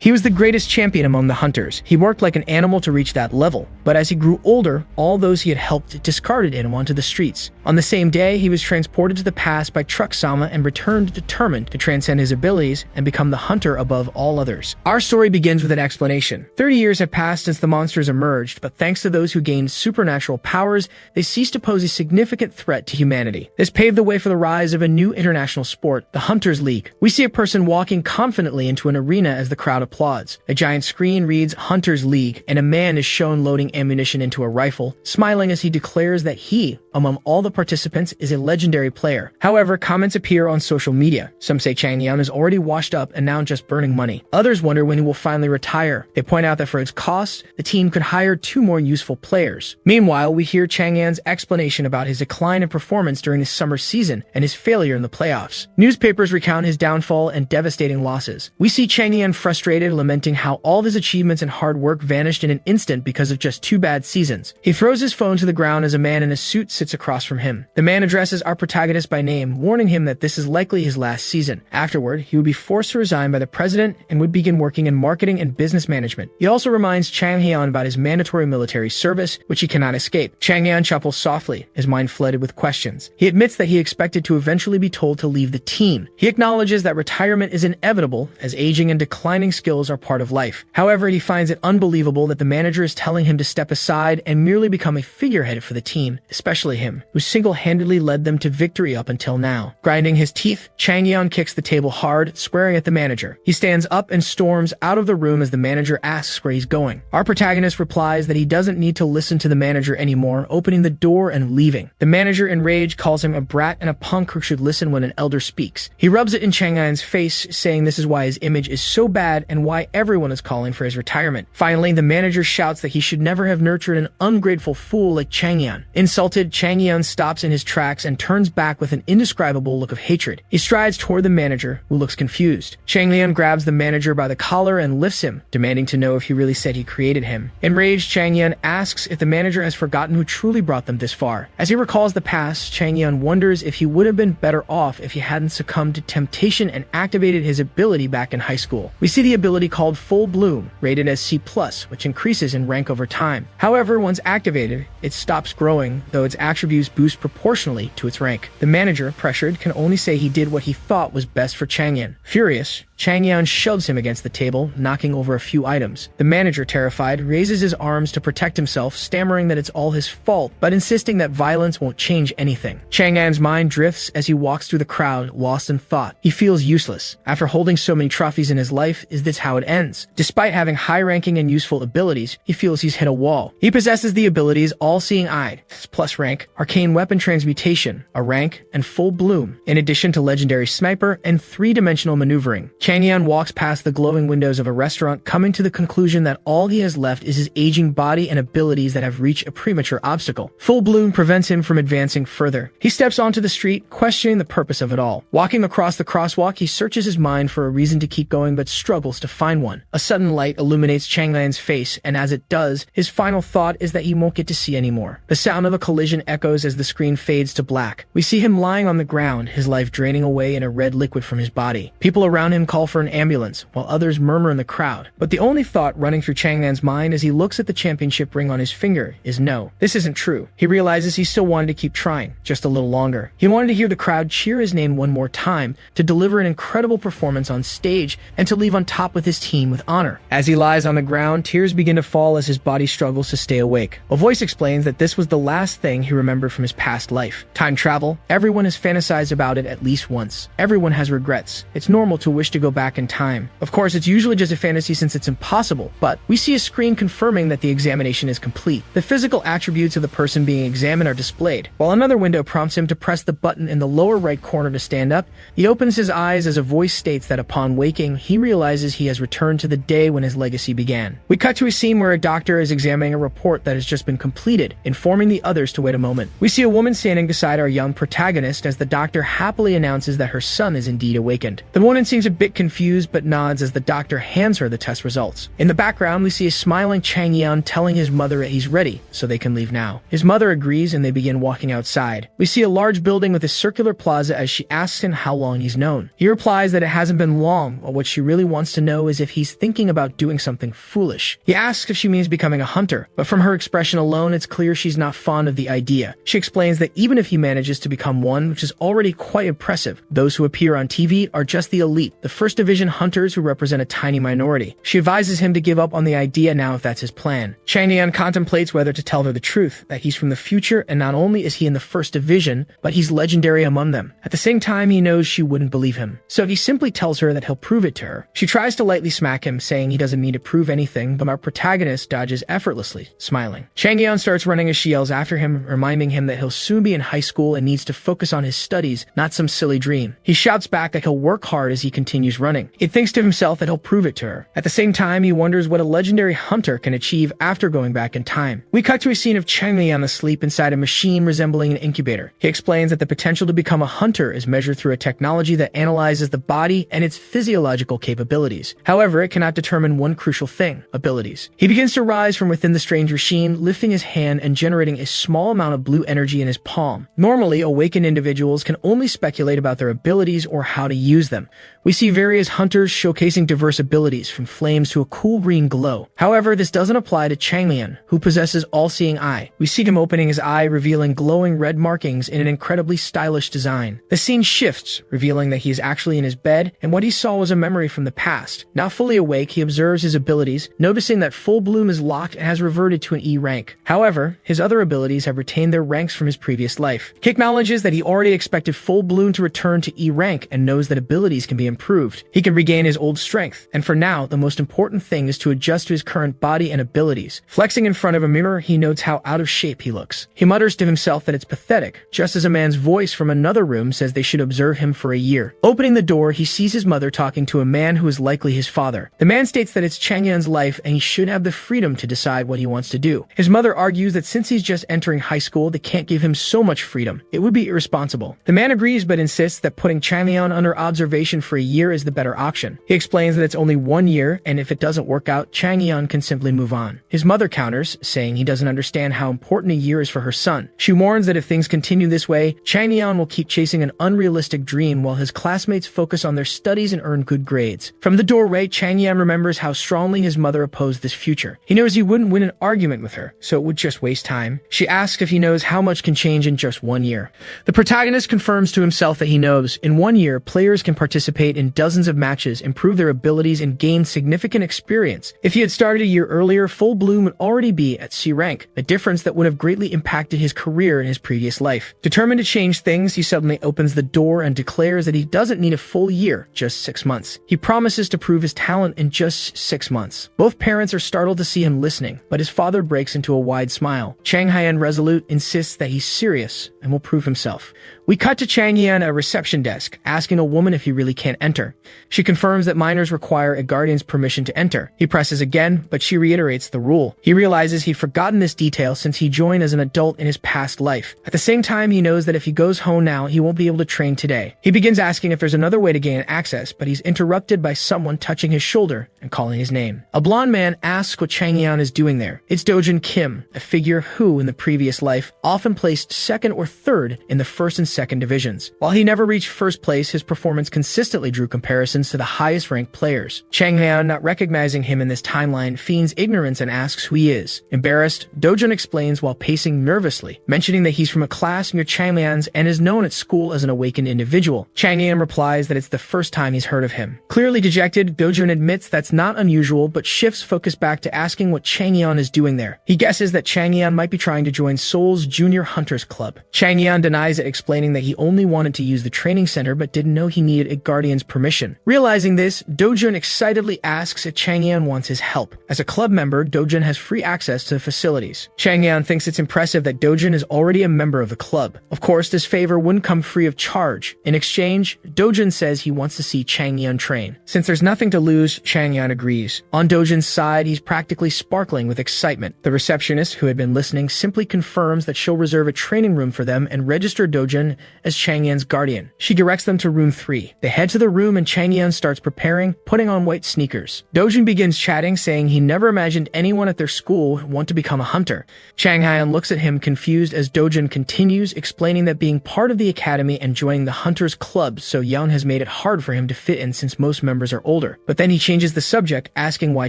He was the greatest champion among the hunters. He worked like an animal to reach that level, but as he grew older, all those he had helped discarded him onto the streets. On the same day, he was transported to the past by Truck Sama and returned determined to transcend his abilities and become the hunter above all others. Our story begins with an explanation. 30 years have passed since the monsters emerged, but thanks to those who gained supernatural powers, they ceased to pose a significant threat to humanity. This paved the way for the rise of a new international sport, the Hunters League. We see a person walking confidently into an arena as the crowd applauds. A giant screen reads Hunters League, and a man is shown loading ammunition into a rifle, smiling as he declares that he, among all the participants, is a legendary player. However, comments appear on social media. Some say Changhyeon is already washed up and now just burning money. Others wonder when he will finally retire. They point out that for its cost, the team could hire 2 more useful players. Meanwhile, we hear Changhyeon's explanation about his decline in performance during the summer season and his failure in the playoffs. Newspapers recount his downfall and devastating losses. We see Changhyeon frustrated, lamenting how all of his achievements and hard work vanished in an instant because of just 2 bad seasons. He throws his phone to the ground as a man in a suit sits across from him. The man addresses our protagonist by name, warning him that this is likely his last season. Afterward, he would be forced to resign by the president and would begin working in marketing and business management. He also reminds Changhyeon about his mandatory military service, which he cannot escape. Changhyeon chuckles softly, his mind flooded with questions. He admits that he expected to eventually be told to leave the team. He acknowledges that retirement is inevitable, as aging and declining skills are part of life. However, he finds it unbelievable that the manager is telling him to step aside and merely become a figurehead for the team, especially him, who single-handedly led them to victory up until now. Grinding his teeth, Changhyeon kicks the table hard, swearing at the manager. He stands up and storms out of the room as the manager asks where he's going. Our protagonist replies that he doesn't need to listen to the manager anymore, opening the door and leaving. The manager, enraged, calls him a brat and a punk who should listen when an elder speaks. He rubs it in Changhyeon's face, saying this is why his image is so bad and why everyone is calling for his retirement. Finally, the manager shouts that he should never have nurtured an ungrateful fool like Changhyeon. Insulted, Changhyeon stops in his tracks and turns back with an indescribable look of hatred. He strides toward the manager, who looks confused. Changhyeon grabs the manager by the collar and lifts him, demanding to know if he really said he created him. Enraged, Changhyeon asks if the manager has forgotten who truly brought them this far. As he recalls the past, Changhyeon wonders if he would have been better off if he hadn't succumbed to temptation and activated his ability back in high school. We see the ability called Full Bloom, rated as C+, which increases in rank over time. However, once activated, it stops growing, though its attributes boost proportionally to its rank. The manager, pressured, can only say he did what he thought was best for Changhyeon. Furious, Changhyeon shoves him against the table, knocking over a few items. The manager, terrified, raises his arms to protect himself, stammering that it's all his fault, but insisting that violence won't change anything. Changhyeon's mind drifts as he walks through the crowd, lost in thought. He feels useless. After holding so many trophies in his life, is this how it ends? Despite having high-ranking and useful abilities, he feels he's hit a wall. He possesses the abilities All-Seeing Eye, plus rank, Arcane Weapon Transmutation, a rank, and Full Bloom, in addition to Legendary Sniper and 3-dimensional maneuvering. Changhyeon walks past the glowing windows of a restaurant, coming to the conclusion that all he has left is his aging body and abilities that have reached a premature obstacle. Full Bloom prevents him from advancing further. He steps onto the street, questioning the purpose of it all. Walking across the crosswalk, he searches his mind for a reason to keep going but struggles to find one. A sudden light illuminates Changhyeon's face, and as it does, his final thought is that he won't get to see anymore. The sound of a collision echoes as the screen fades to black. We see him lying on the ground, his life draining away in a red liquid from his body. People around him call for an ambulance, while others murmur in the crowd. But the only thought running through Changhyeon's mind as he looks at the championship ring on his finger is no. This isn't true. He realizes he still wanted to keep trying, just a little longer. He wanted to hear the crowd cheer his name one more time, to deliver an incredible performance on stage, and to leave on top with his team with honor. As he lies on the ground, tears begin to fall as his body struggles to stay awake. A voice explains that this was the last thing he remembered from his past life. Time travel, everyone has fantasized about it at least once. Everyone has regrets. It's normal to wish to go back in time. Of course, it's usually just a fantasy since it's impossible, but we see a screen confirming that the examination is complete. The physical attributes of the person being examined are displayed. While another window prompts him to press the button in the lower right corner to stand up, he opens his eyes as a voice states that upon waking, he realizes he has returned to the day when his legacy began. We cut to a scene where a doctor is examining a report that has just been completed, informing the others to wait a moment. We see a woman standing beside our young protagonist as the doctor happily announces that her son is indeed awakened. The woman seems a bit bit confused but nods as the doctor hands her the test results. In the background, we see a smiling Changhyeon telling his mother that he's ready, so they can leave now. His mother agrees and they begin walking outside. We see a large building with a circular plaza as she asks him how long he's known. He replies that it hasn't been long, but what she really wants to know is if he's thinking about doing something foolish. He asks if she means becoming a hunter, but from her expression alone, it's clear she's not fond of the idea. She explains that even if he manages to become one, which is already quite impressive, those who appear on TV are just the elite, the first division hunters who represent a tiny minority. She advises him to give up on the idea now if that's his plan. Changhyeon contemplates whether to tell her the truth, that he's from the future, and not only is he in the first division, but he's legendary among them. At the same time, he knows she wouldn't believe him, so he simply tells her that he'll prove it to her. She tries to lightly smack him, saying he doesn't need to prove anything, but our protagonist dodges effortlessly, smiling. Changhyeon starts running as she yells after him, reminding him that he'll soon be in high school and needs to focus on his studies, not some silly dream. He shouts back that he'll work hard as he continues running. He thinks to himself that he'll prove it to her. At the same time, he wonders what a legendary hunter can achieve after going back in time. We cut to a scene of Changhyeon asleep inside a machine resembling an incubator. He explains that the potential to become a hunter is measured through a technology that analyzes the body and its physiological capabilities. However, it cannot determine one crucial thing: abilities. He begins to rise from within the strange machine, lifting his hand and generating a small amount of blue energy in his palm. Normally, awakened individuals can only speculate about their abilities or how to use them. We see various hunters showcasing diverse abilities, from flames to a cool green glow. However, this doesn't apply to Changhyeon, who possesses all-seeing eye. We see him opening his eye, revealing glowing red markings in an incredibly stylish design. The scene shifts, revealing that he is actually in his bed, and what he saw was a memory from the past. Now fully awake, he observes his abilities, noticing that Full Bloom is locked and has reverted to an E rank. However, his other abilities have retained their ranks from his previous life. He acknowledges that he already expected Full Bloom to return to E rank and knows that abilities can be improved. He can regain his old strength, and for now, the most important thing is to adjust to his current body and abilities. Flexing in front of a mirror, he notes how out of shape he looks. He mutters to himself that it's pathetic, just as a man's voice from another room says they should observe him for a year. Opening the door, he sees his mother talking to a man who is likely his father. The man states that it's Changhyeon's life and he should have the freedom to decide what he wants to do. His mother argues that since he's just entering high school, they can't give him so much freedom. It would be irresponsible. The man agrees but insists that putting Changhyeon under observation for a year is the better option. He explains that it's only 1 year, and if it doesn't work out, Changhyeon can simply move on. His mother counters, saying he doesn't understand how important a year is for her son. She warns that if things continue this way, Changhyeon will keep chasing an unrealistic dream while his classmates focus on their studies and earn good grades. From the doorway, Changhyeon remembers how strongly his mother opposed this future. He knows he wouldn't win an argument with her, so it would just waste time. She asks if he knows how much can change in just 1 year. The protagonist confirms to himself that he knows. In 1 year, players can participate in dozens of matches, improve their abilities, and gain significant experience. If he had started a year earlier, Full Bloom would already be at C rank, a difference that would have greatly impacted his career in his previous life. Determined to change things, he suddenly opens the door and declares that he doesn't need a full year, just 6 months. He promises to prove his talent in just 6 months. Both parents are startled to see him listening, but his father breaks into a wide smile. Changhyeon, resolute, insists that he's serious and will prove himself. We cut to Changhyeon at a reception desk, asking a woman if he really can't enter. She confirms that minors require a guardian's permission to enter. He presses again, but she reiterates the rule. He realizes he'd forgotten this detail since he joined as an adult in his past life. At the same time, he knows that if he goes home now, he won't be able to train today. He begins asking if there's another way to gain access, but he's interrupted by someone touching his shoulder and calling his name. A blonde man asks what Changhyeon is doing there. It's Dojin Kim, a figure who, in the previous life, often placed second or third in the first and second divisions. While he never reached first place, his performance consistently drew comparisons to the highest ranked players. Changhyeon, not recognizing him in this timeline, feigns ignorance and asks who he is. Embarrassed, Dojin explains while pacing nervously, mentioning that he's from a class near Changhyeon's and is known at school as an awakened individual. Changhyeon replies that it's the first time he's heard of him. Clearly dejected, Dojin admits that's not unusual, but shifts focus back to asking what Changhyeon is doing there. He guesses that Changhyeon might be trying to join Seoul's Junior Hunters Club. Changhyeon denies it, explaining that he only wanted to use the training center but didn't know he needed a guardian's permission. Realizing this, Dojin excitedly asks if Changhyeon wants his help. As a club member, Dojin has free access to the facilities. Changhyeon thinks it's impressive that Dojin is already a member of the club. Of course, this favor wouldn't come free of charge. In exchange, Dojin says he wants to see Changhyeon train. Since there's nothing to lose, Changhyeon agrees. On Dojin's side, he's practically sparkling with excitement. The receptionist, who had been listening, simply confirms that she'll reserve a training room for them and register Dojin as Changhyeon's guardian. She directs them to room 3. They head to the room and Changhyeon starts preparing, putting on white sneakers. Dojun begins chatting, saying he never imagined anyone at their school would want to become a hunter. Changhyeon looks at him confused as Dojun continues, explaining that being part of the academy and joining the hunters club so young has made it hard for him to fit in since most members are older. But then he changes the subject, asking why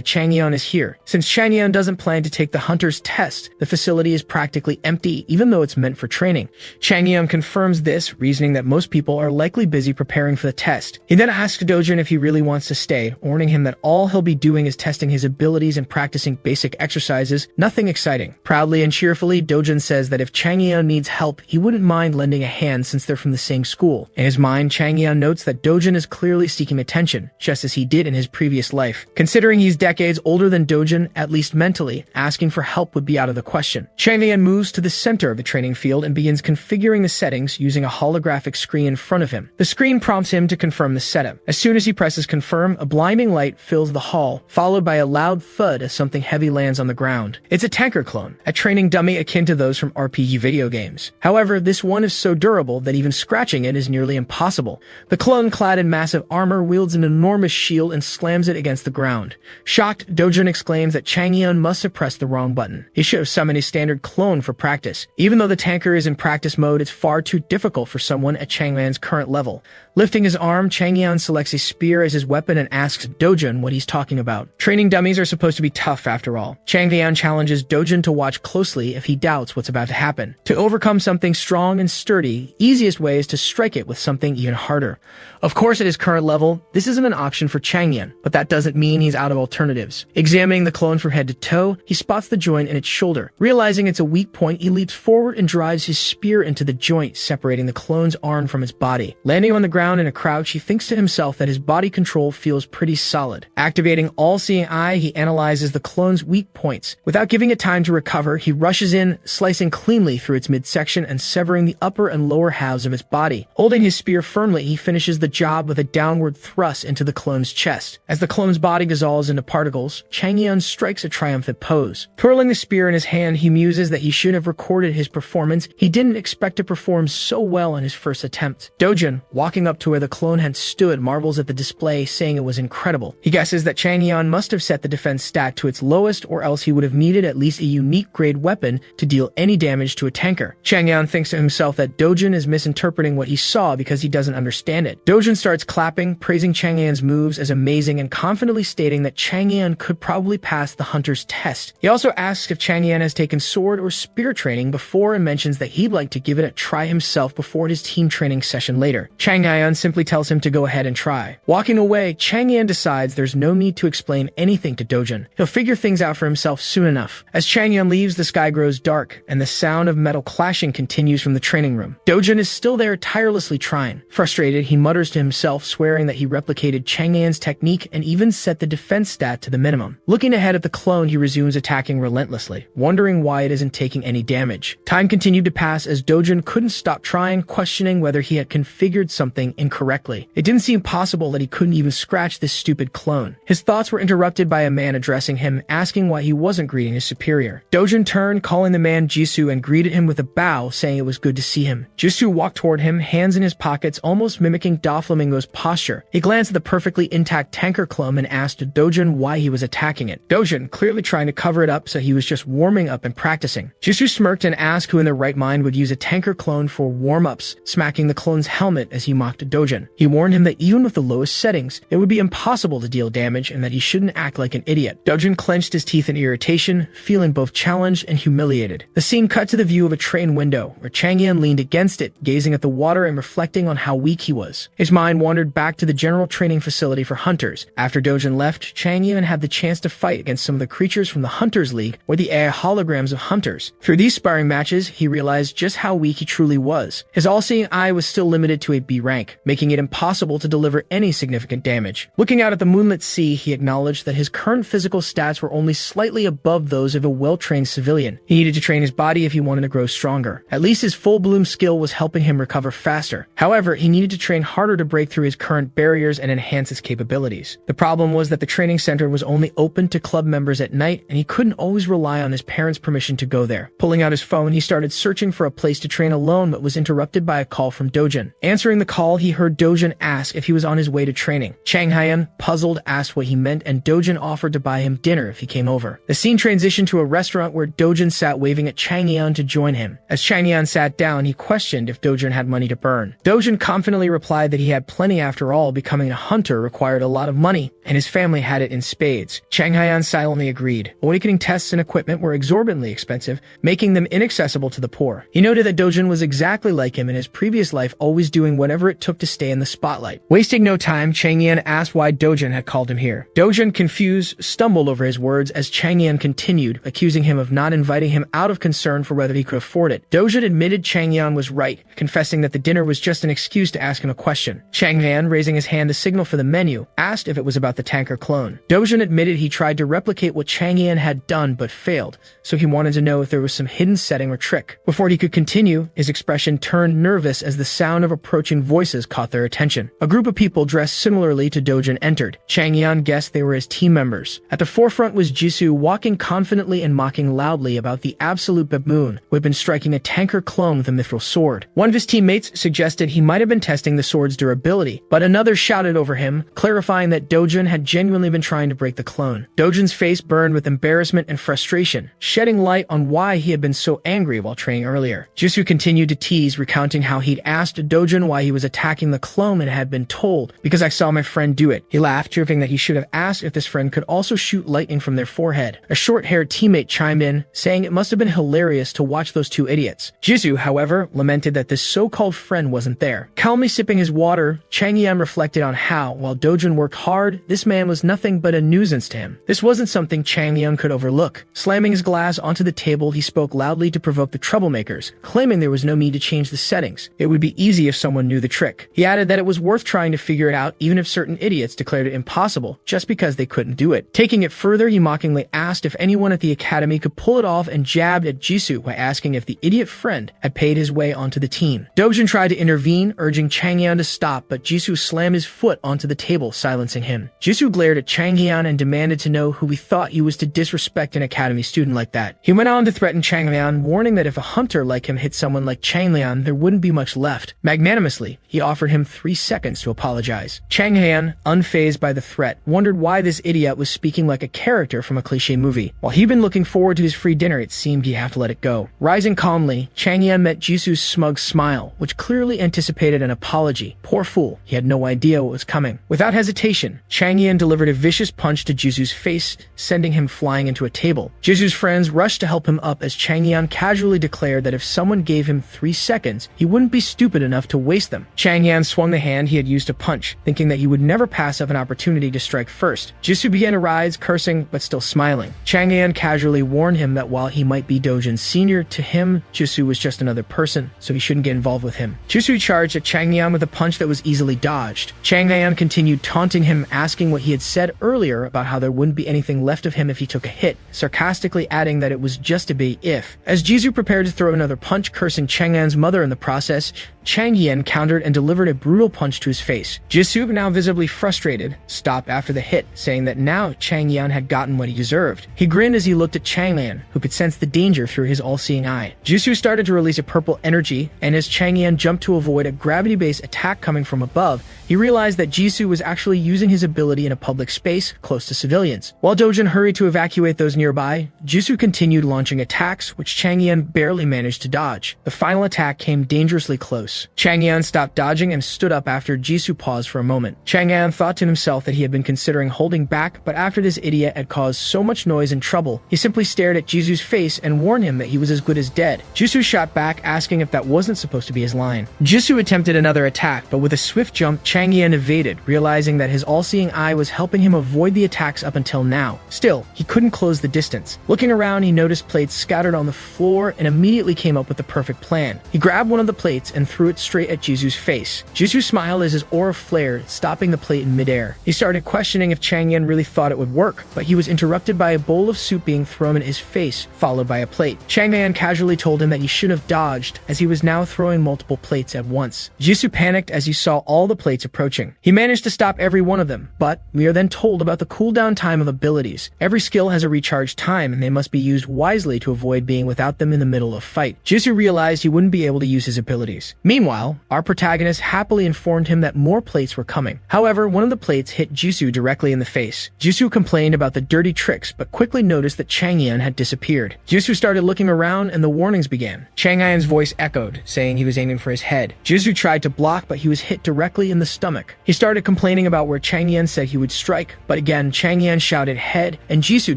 Changhyeon is here. Since Changhyeon doesn't plan to take the hunter's test, the facility is practically empty, even though it's meant for training. Changhyeon confirms this, reasoning that most people are likely busy preparing for the test. He then asks Dojun if he really wants to stay, warning him that all he'll be doing is testing his abilities and practicing basic exercises, nothing exciting. Proudly and cheerfully, Dojun says that if Changhyeon needs help, he wouldn't mind lending a hand since they're from the same school. In his mind, Changhyeon notes that Dojun is clearly seeking attention, just as he did in his previous life. Considering he's decades older than Dojun, at least mentally, asking for help would be out of the question. Changhyeon moves to the center of the training field and begins configuring the settings using a holographic screen in front of him. The screen prompts him to confirm the setup. As soon as he presses confirm, a blinding light fills the hall, followed by a loud thud as something heavy lands on the ground. It's a tanker clone, a training dummy akin to those from RPG video games. However, this one is so durable that even scratching it is nearly impossible. The clone, clad in massive armor, wields an enormous shield and slams it against the ground. Shocked, Dojun exclaims that Changhyeon must have pressed the wrong button. He should have summoned a standard clone for practice. Even though the tanker is in practice mode, it's far too difficult for someone at Changhyeon's current level. Lifting his arm, Changhyeon selects a spear as his weapon and asks Dojun what he's talking about. Training dummies are supposed to be tough after all. Changhyeon challenges Dojun to watch closely if he doubts what's about to happen. To overcome something strong and sturdy, easiest way is to strike it with something even harder. Of course, at his current level, this isn't an option for Changhyeon, but that doesn't mean he's out of alternatives. Examining the clone from head to toe, he spots the joint in its shoulder. Realizing it's a weak point, he leaps forward and drives his spear into the joint, separating the clone's arm from its body. Landing on the ground in a crouch, he thinks to himself that his body control feels pretty solid. Activating All-Seeing Eye, he analyzes the clone's weak points. Without giving it time to recover, he rushes in, slicing cleanly through its midsection and severing the upper and lower halves of its body. Holding his spear firmly, he finishes the job with a downward thrust into the clone's chest. As the clone's body dissolves into particles, Changhyeon strikes a triumphant pose. Twirling the spear in his hand, he muses that he should have recorded his performance. He didn't expect to perform so well on his first attempt. Dojun, walking up to where the clone had stood, marvels at the display, saying it was incredible. He guesses that Changhyeon must have set the defense stat to its lowest, or else he would have needed at least a unique grade weapon to deal any damage to a tanker. Changhyeon thinks to himself that Dojun is misinterpreting what he saw because he doesn't understand it. Dojun starts clapping, praising Changhyeon's moves as amazing and confidently stating that Changhyeon could probably pass the hunter's test. He also asks if Changhyeon has taken sword or spear training before and mentions that he'd like to give it a try himself before his team training session later. Changhyeon simply tells him to go ahead and try. Walking away, Changhyeon decides there's no need to explain anything to Dojun. He'll figure things out for himself soon enough. As Changhyeon leaves, the sky grows dark, and the sound of metal clashing continues from the training room. Dojun is still there tirelessly trying. Frustrated, he mutters to himself, swearing that he replicated Changhyeon's technique and even set the defense stat to the minimum. Looking ahead at the clone, he resumes attacking relentlessly, wondering why it isn't taking any damage. Time continued to pass as Dojun couldn't stop trying, questioning whether he had configured something incorrectly. It didn't seem possible that he couldn't even scratch this stupid clone. His thoughts were interrupted by a man addressing him, asking why he wasn't greeting his superior. Dojun turned, calling the man Jisoo, and greeted him with a bow, saying it was good to see him. Jisoo walked toward him, hands in his pockets, almost mimicking Doflamingo's posture. He glanced at the perfectly intact tanker clone and asked Dojun why he was attacking it. Dojun, clearly trying to cover it up, so he was just warming up and practicing. Jisoo smirked and asked who in their right mind would use a tanker clone for warm-ups, smacking the clone's helmet as he mocked Dojun. He warned him that even with the lowest settings, it would be impossible to deal damage and that he shouldn't act like an idiot. Dojun clenched his teeth in irritation, feeling both challenged and humiliated. The scene cut to the view of a train window, where Changhyeon leaned against it, gazing at the water and reflecting on how weak he was. His mind wandered back to the general training facility for hunters. After Dojun left, Changhyeon had the chance to fight against some of the creatures from the Hunters League, or the AI holograms of hunters. Through these sparring matches, he realized just how weak he truly was. His all-seeing eye was still limited to a B rank, making it impossible to deliver any significant damage. Looking out at the moonlit sea, he acknowledged that his current physical stats were only slightly above those of a well-trained civilian. He needed to train his body if he wanted to grow stronger. At least his full bloom skill was helping him recover faster. However, he needed to train harder to break through his current barriers and enhance his capabilities. The problem was that the training center was only open to club members at night, and he couldn't always rely on his parents' permission to go there. Pulling out his phone, he started searching for a place to train alone, but was interrupted by a call from Dojun. Answering the call, he heard Dojun ask if he was on his way to training. Changhyeon, puzzled, asked what he meant, and Dojun offered to buy him dinner if he came over. The scene transitioned to a restaurant where Dojun sat waving at Changhyeon to join him. As Changhyeon sat down, he questioned if Dojun had money to burn. Dojun confidently replied that he had plenty. After all, becoming a hunter required a lot of money, and his family had it in spades. Changhyeon silently agreed. Awakening tests and equipment were exorbitantly expensive, making them inaccessible to the poor. He noted that Dojun was exactly like him in his previous life, always doing whatever it took to stay in the spotlight. Wasting no time, Changhyeon asked why Dojun had called him here. Dojun, confused, stumbled over his words as Changhyeon continued, accusing him of not inviting him out of concern for whether he could afford it. Dojun admitted Changhyeon was right, confessing that the dinner was just an excuse to ask him a question. Changhyeon, raising his hand to signal for the menu, asked if it was about the tanker clone. Dojun admitted he tried to replicate what Changhyeon had done but failed, so he wanted to know if there was some hidden setting or trick. Before he could continue, his expression turned nervous as the sound of approaching voices caught their attention. A group of people dressed similarly to Dojun entered. Changhyeon guessed they were his team members. At the forefront was Jisoo, walking confidently and mocking loudly about the absolute baboon who had been striking a tanker clone with a mithril sword. One of his teammates suggested he might have been testing the sword's durability, but another shouted over him, clarifying that Dojun had genuinely been trying to break the clone. Dojun's face burned with embarrassment and frustration, shedding light on why he had been so angry while training earlier. Jisoo continued to tease, recounting how he'd asked Dojun why he was attacking the clone and had been told, "Because I saw my friend do it." He laughed, joking that he should have asked if this friend could also shoot lightning from their forehead. A short-haired teammate chimed in, saying it must have been hilarious to watch those two idiots. Jisoo, however, lamented that this so-called friend wasn't there. Calmly sipping his water, Changhyeon reflected on how, while Dojun worked hard, this man was nothing but a nuisance to him. This wasn't something Changhyeon could overlook. Slamming his glass onto the table, he spoke loudly to provoke the troublemakers, claiming there was no need to change the settings. It would be easy if someone knew the trick. He added that it was worth trying to figure it out even if certain idiots declared it impossible just because they couldn't do it. Taking it further, he mockingly asked if anyone at the academy could pull it off and jabbed at Jisoo by asking if the idiot friend had paid his way onto the team. Dojun tried to intervene, urging Changhyeon to stop, but Jisoo slammed his foot onto the table, silencing him. Jisoo glared at Changhyeon and demanded to know who he thought he was to disrespect an academy student like that. He went on to threaten Changhyeon, warning that if a hunter like him hit someone like Changhyeon, there wouldn't be much left. Magnanimously, he offered him 3 seconds to apologize. Changhyeon, unfazed by the threat, wondered why this idiot was speaking like a character from a cliché movie. While he'd been looking forward to his free dinner, it seemed he'd have to let it go. Rising calmly, Changhyeon met Jisoo's smug smile, which clearly anticipated an apology. Poor fool, he had no idea what was coming. Without hesitation, Changhyeon delivered a vicious punch to Jisoo's face, sending him flying into a table. Jisoo's friends rushed to help him up as Changhyeon casually declared that if someone gave him 3 seconds, he wouldn't be stupid enough to waste them. Changhyeon swung the hand he had used to punch, thinking that he would never pass up an opportunity to strike first. Jisoo began to rise, cursing but still smiling. Changhyeon casually warned him that while he might be Dojun's senior, to him, Jisoo was just another person, so he shouldn't get involved with him. Jisoo charged at Changhyeon with a punch that was easily dodged. Changhyeon continued taunting him, asking what he had said earlier about how there wouldn't be anything left of him if he took a hit, sarcastically adding that it was just a big if. As Jisoo prepared to throw another punch, cursing Changhyeon's mother in the process, Changhyeon countered and delivered a brutal punch to his face. Jisoo, now visibly frustrated, stopped after the hit, saying that now Changhyeon had gotten what he deserved. He grinned as he looked at Changhyeon, who could sense the danger through his all-seeing eye. Jisoo started to release a purple energy, and as Changhyeon jumped to avoid a gravity-based attack coming from above, he realized that Jisoo was actually using his ability in a public space close to civilians. While Dojun hurried to evacuate those nearby, Jisoo continued launching attacks, which Changhyeon barely managed to dodge. The final attack came dangerously close. Changhyeon stopped dodging and stood up after Jisoo paused for a moment. Changhyeon thought to himself that he had been considering holding back, but after this idiot had caused so much noise and trouble, he simply stared at Jisoo's face and warned him that he was as good as dead. Jisoo shot back, asking if that wasn't supposed to be his line. Jisoo attempted another attack, but with a swift jump, Changhyeon evaded, realizing that his all-seeing eye was helping him avoid the attacks up until now. Still, he couldn't close the distance. Looking around, he noticed plates scattered on the floor and immediately came up with the perfect plan. He grabbed one of the plates and threw it straight at Jisoo's face. Jisoo smiled as his aura flared, stopping the plate in midair. He started questioning if Changhyeon really thought it would work, but he was interrupted by a bowl of soup being thrown in his face, followed by a plate. Changhyeon casually told him that he should have dodged, as he was now throwing multiple plates at once. Jisoo panicked as he saw all the plates approaching. He managed to stop every one of them, but we are then told about the cooldown time of abilities. Every skill has a recharge time, and they must be used wisely to avoid being without them in the middle of fight. Jisoo realized he wouldn't be able to use his abilities. Meanwhile, our protagonist happily informed him that more plates were coming. However, one of the plates hit Jisoo directly in the face. Jisoo complained about the dirty tricks, but quickly noticed that Changhyeon had disappeared. Jisoo started looking around, and the warnings began. Changhyeon's voice echoed, saying he was aiming for his head. Jisoo tried to block, but he was hit directly in the stomach. He started complaining about where Changhyeon said he would strike, but again, Changhyeon shouted head, and Jisoo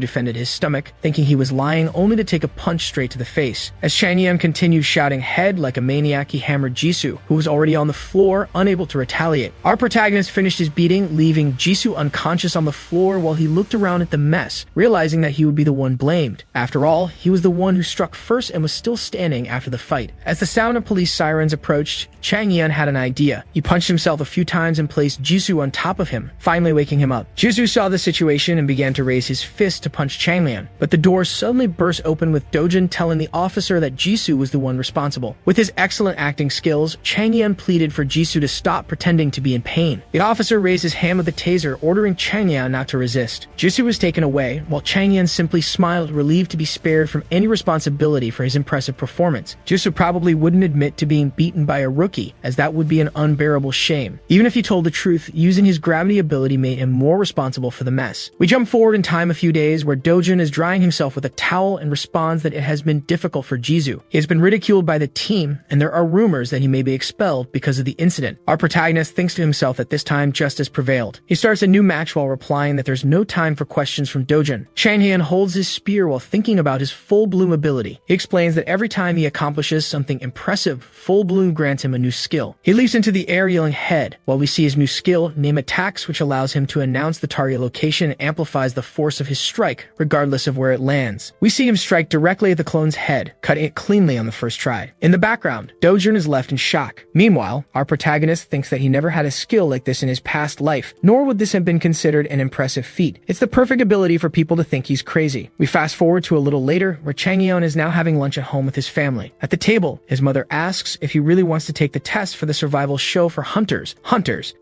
defended his stomach, thinking he was lying only to take a punch straight to the face. As Changhyeon continued shouting head like a maniac, he hammered Jisoo, who was already on the floor, unable to retaliate. Our protagonist finished his beating, leaving Jisoo unconscious on the floor while he looked around at the mess, realizing that he would be the one blamed. After all, he was the one who struck first and was still standing after the fight. As the sound of police sirens approached, Changhyeon had an idea. He punched himself a few times and placed Jisoo on top of him, finally waking him up. Jisoo saw the situation and began to raise his fist to punch Changhyeon, but the door suddenly burst open with Dojin telling the officer that Jisoo was the one responsible. With his excellent acting skills, Changhyeon pleaded for Jisoo to stop pretending to be in pain. The officer raised his hand with the taser, ordering Changhyeon not to resist. Jisoo was taken away, while Changhyeon simply smiled, relieved to be spared from any responsibility for his impressive performance. Jisoo probably wouldn't admit to being beaten by a rookie, as that would be an unbearable shame. Even if he told the truth, using his gravity ability made him more responsible for the mess. We jump forward in time a few days where Dojin is drying himself with a towel and responds that it has been difficult for Jisoo. He has been ridiculed by the team, and there are rumors that he may be expelled because of the incident. Our protagonist thinks to himself that this time justice prevailed. He starts a new match while replying that there's no time for questions from Dojin. Changhyeon holds his spear while thinking about his full bloom ability. He explains that every time he accomplishes something impressive, full bloom grants him a new skill. He leaps into the air yelling head, while we see his new skill, name attacks, which allows him to announce the target location and amplifies the force of his strike, regardless of where it lands. We see him strike directly at the clone's head, cutting it cleanly on the first try. In the background, Dojin is left in shock. Meanwhile, our protagonist thinks that he never had a skill like this in his past life, nor would this have been considered an impressive feat. It's the perfect ability for people to think he's crazy. We fast forward to a little later, where Changhyeon is now having lunch at home with his family. At the table, his mother asks if he really wants to take the test for the survival show for hunters,